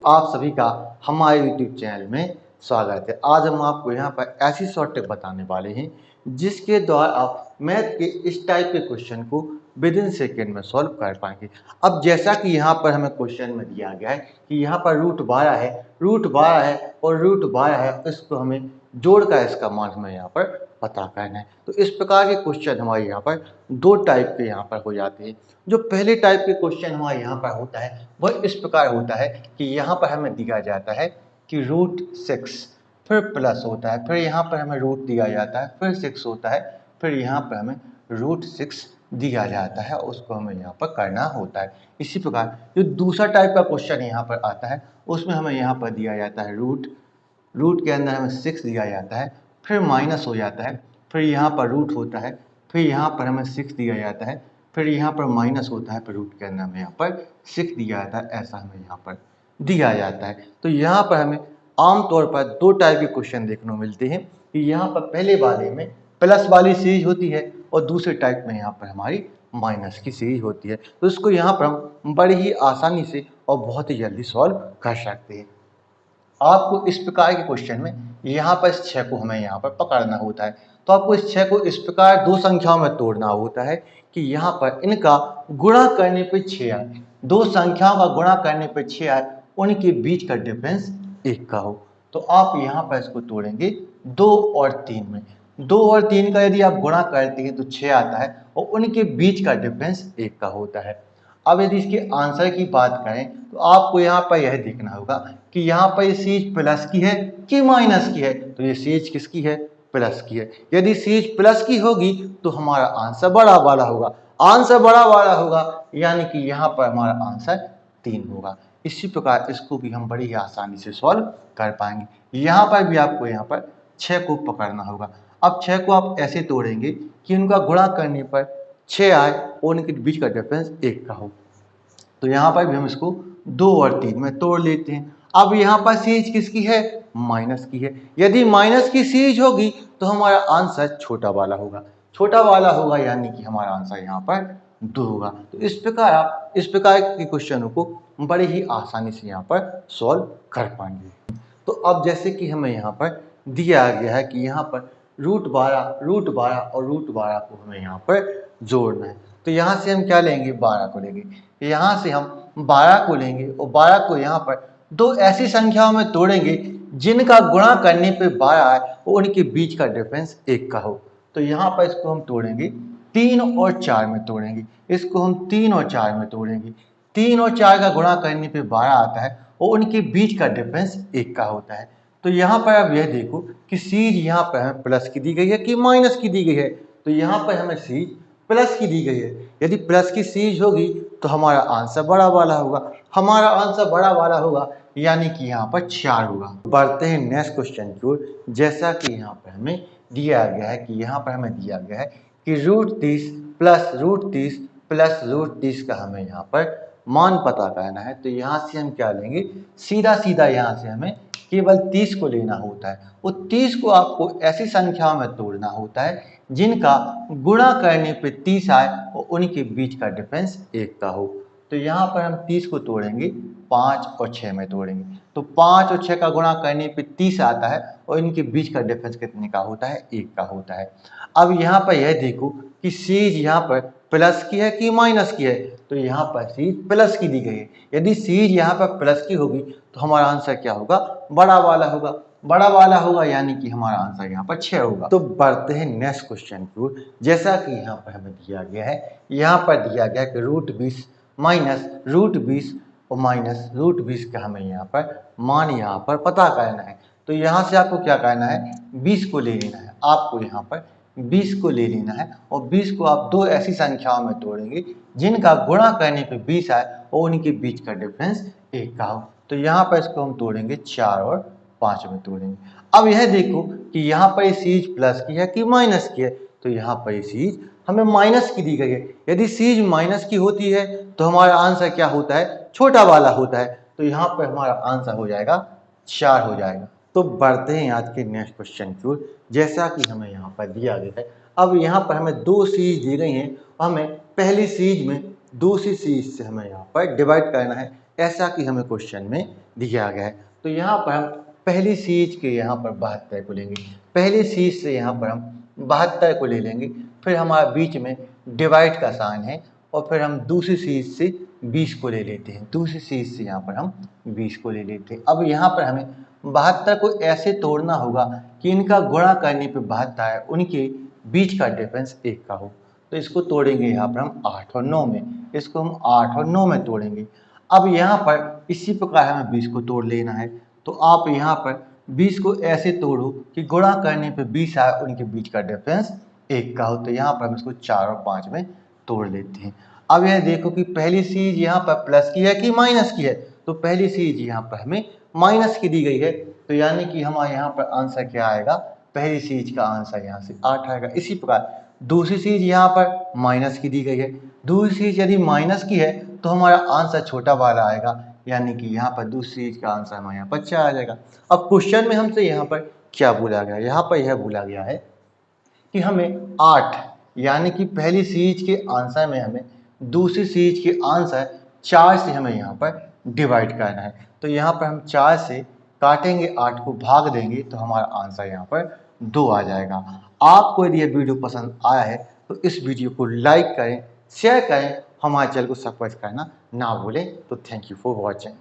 आप सभी का हमारे YouTube चैनल में स्वागत है। आज हम आपको यहाँ पर ऐसी शॉर्ट टिप बताने वाले हैं जिसके द्वारा आप मैथ के इस टाइप के क्वेश्चन को विद इन सेकेंड में सॉल्व कर पाएंगे। अब जैसा कि यहाँ पर हमें क्वेश्चन में दिया गया है कि यहाँ पर रूट 12 है और रूट 12 है, इसको हमें जोड़कर इसका मान हमें यहाँ पर पता करना है। तो इस प्रकार के क्वेश्चन हमारे यहाँ पर दो टाइप के यहाँ पर हो जाते हैं। जो पहले टाइप के क्वेश्चन हमारे यहाँ पर होता है वह इस प्रकार होता है कि यहाँ पर हमें दिया जाता है कि रूट 6 फिर प्लस होता है, फिर यहाँ पर हमें रूट दिया जाता है, फिर 6 होता है, फिर यहाँ पर हमें रूट 6 दिया जाता है, उसको हमें यहाँ पर करना होता है। इसी प्रकार जो दूसरा टाइप का क्वेश्चन यहाँ पर आता है उसमें हमें यहाँ पर दिया जाता है रूट के अंदर हमें 6 दिया जाता है, फिर माइनस हो जाता है, फिर यहाँ पर रूट होता है, फिर यहाँ पर हमें 6 दिया जाता है, फिर यहाँ पर माइनस होता है, फिर रूट के अंदर हमें यहाँ पर 6 दिया जाता है। ऐसा हमें यहाँ पर दिया जाता है। तो यहाँ पर हमें आमतौर पर दो टाइप के क्वेश्चन देखने को मिलते हैं कि यहाँ पर पहले वाले में प्लस वाली सीरीज होती है और दूसरे टाइप में यहाँ पर हमारी माइनस की सीरीज होती है। तो इसको यहाँ पर हम बड़ी ही आसानी से और बहुत ही जल्दी सॉल्व कर सकते हैं। आपको इस प्रकार के क्वेश्चन में यहाँ पर इस 6 को हमें यहाँ पर पकड़ना होता है। तो आपको इस 6 को इस प्रकार दो संख्याओं में तोड़ना होता है कि यहाँ पर इनका गुणा करने पे 6 आए, दो संख्याओं का गुणा करने पे 6 आए, उनके बीच का डिफरेंस 1 का हो। तो आप यहाँ पर इसको तोड़ेंगे 2 और 3 में। 2 और 3 का यदि आप गुणा करते हैं तो 6 आता है और उनके बीच का डिफरेंस 1 का होता है। अब यदि इसके आंसर की बात करें तो आपको यहाँ पर यह देखना होगा कि यहाँ पर ये सीरीज प्लस की है कि माइनस की है। तो ये सीरीज किसकी है? प्लस की है। यदि सीरीज प्लस की होगी तो हमारा आंसर बड़ा वाला होगा, आंसर बड़ा वाला होगा यानी कि यहाँ पर हमारा आंसर 3 होगा। इसी प्रकार इसको भी हम बड़ी ही आसानी से सॉल्व कर पाएंगे। यहाँ पर भी आपको यहाँ पर 6 को पकड़ना होगा। अब 6 को आप ऐसे तोड़ेंगे कि उनका गुणा करने पर 6 आए और उनके बीच का डिफरेंस 1 का हो। तो यहाँ पर भी हम इसको 2 और 3 में तोड़ लेते हैं। अब यहाँ पर सीरीज किसकी है? माइनस की है। यदि माइनस की सीरीज होगी तो हमारा आंसर छोटा वाला होगा यानी कि हमारा आंसर यहाँ पर 2 होगा। तो इस प्रकार आप इस प्रकार के क्वेश्चनों को बड़े ही आसानी से यहाँ पर सॉल्व कर पाएंगे। तो अब जैसे कि हमें यहाँ पर दिया गया है कि यहाँ पर रूट 12 और रूट 12 को हमें यहाँ पर जोड़ना है। तो यहाँ से हम क्या लेंगे? 12 को लेंगे। यहाँ से हम 12 को लेंगे और 12 को यहाँ पर दो ऐसी संख्याओं में तोड़ेंगे जिनका गुणा करने पे 12 आए और उनके बीच का डिफरेंस 1 का हो। तो यहाँ पर इसको हम तोड़ेंगे 3 और 4 में तोड़ेंगे। इसको हम 3 और 4 में तोड़ेंगे। 3 और 4 का गुणा करने पे 12 आता है और उनके बीच का डिफरेंस 1 का होता है। तो यहाँ पर अब यह देखो कि सीरीज यहाँ पर हमें प्लस की दी गई है कि माइनस की दी गई है। तो यहाँ पर हमें सीरीज प्लस की दी गई है। यदि प्लस की सीरीज होगी तो हमारा आंसर बड़ा वाला होगा, यानी कि यहाँ पर 4 होगा। बढ़ते हैं नेक्स्ट क्वेश्चन की ओर। जैसा कि यहाँ पर हमें दिया गया है कि रूट 30 प्लस रूट 30 का हमें यहाँ पर मान पता करना है। तो यहाँ से हम क्या लेंगे? सीधा यहाँ से हमें केवल 30 को लेना होता है। वो 30 को आपको ऐसी संख्याओं में तोड़ना होता है जिनका गुणा करने पे 30 आए और उनके बीच का डिफरेंस 1 का हो। तो यहाँ पर हम 30 को तोड़ेंगे 5 और 6 में तोड़ेंगे। तो 5 और 6 का गुणा करने पे 30 आता है और इनके बीच का डिफरेंस कितने का होता है? 1 का होता है। अब यहाँ पर यह देखो कि सीरीज यहाँ पर प्लस की है कि माइनस की है। तो यहाँ पर सीरीज प्लस की दी गई है। यदि सीरीज यहाँ पर प्लस की होगी तो हमारा आंसर क्या होगा? बड़ा वाला होगा यानी कि हमारा आंसर यहाँ पर 6 होगा। तो बढ़ते हैं नेक्स्ट क्वेश्चन की ओर। जैसा कि यहाँ पर हमें दिया गया है कि रूट 20 और माइनस रूट 20 का हमें यहाँ पर मान यहाँ पर पता करना है। तो यहाँ से आपको क्या करना है? 20 को ले लेना है। आपको यहाँ पर 20 को ले लेना है और 20 को आप दो ऐसी संख्याओं में तोड़ेंगे जिनका गुणा करने पे 20 आए और उनके बीच का डिफरेंस 1 का हो। तो यहाँ पर इसको हम तोड़ेंगे 4 और 5 में तोड़ेंगे। अब यह देखो कि यहाँ पर ये सीरीज प्लस की है कि माइनस की है। तो यहाँ पर ये सीरीज हमें माइनस की दी गई है। यदि सीरीज माइनस की होती है तो हमारा आंसर क्या होता है? छोटा वाला होता है। तो यहाँ पर हमारा आंसर हो जाएगा 4 हो जाएगा। तो बढ़ते हैं आज के नेक्स्ट क्वेश्चन की ओर। जैसा कि हमें यहाँ पर दिया गया है, अब यहाँ पर हमें दो सीरीज दी गई हैं और हमें पहली सीरीज में दूसरी सीरीज से हमें यहाँ पर डिवाइड करना है। ऐसा कि हमें क्वेश्चन में दिया गया है। तो यहाँ पर हम पहली सीरीज के यहाँ पर 72 को लेंगे, पहली सीरीज से यहाँ पर हम 72 को ले लेंगे, फिर हमारे बीच में डिवाइड का साइन है और फिर हम दूसरी सीरीज से 20 को ले लेते हैं, दूसरी सीरीज से यहाँ पर हम 20 को ले लेते हैं। अब यहाँ पर हमें 72 को ऐसे तोड़ना होगा कि इनका गुणा करने पे 72 है, उनके बीच का डिफरेंस 1 का हो। तो इसको तोड़ेंगे यहाँ पर हम 8 और 9 में, इसको हम 8 और 9 में तोड़ेंगे। अब यहाँ पर इसी प्रकार हमें 20 को तोड़ लेना है। तो आप यहाँ पर 20 को ऐसे तोड़ो कि गुणा करने पे 20 आए, उनके बीच का डिफरेंस 1 का हो। तो यहाँ पर हम इसको 4 और 5 में तोड़ लेते हैं। अब यह देखो कि पहली सीरीज यहाँ पर प्लस की है कि माइनस की है, तो पहली सीरीज यहाँ पर हमें माइनस की दी गई है, तो यानी कि हमारे यहाँ पर आंसर क्या आएगा, पहली सीरीज का आंसर यहाँ से 8 आएगा। इसी प्रकार दूसरी सीरीज यहाँ पर माइनस की दी गई है, दूसरी सीरीज यदि माइनस की है तो हमारा आंसर छोटा वाला आएगा, यानी कि यहाँ पर दूसरी सीरीज का आंसर हमारे यहाँ पर 4 आ जाएगा। अब क्वेश्चन में हमसे यहाँ पर क्या बोला गया, यहाँ पर यह बोला गया है कि हमें 8 यानी कि पहली सीरीज के आंसर में हमें दूसरी सीरीज के आंसर 4 से हमें यहाँ पर डिवाइड करना है। तो यहाँ पर हम 4 से काटेंगे, 8 को भाग देंगे, तो हमारा आंसर यहाँ पर 2 आ जाएगा। आपको यदि यह वीडियो पसंद आया है तो इस वीडियो को लाइक करें, शेयर करें, हमारे चैनल को सब्सक्राइब करना ना भूलें। तो थैंक यू फॉर वॉचिंग।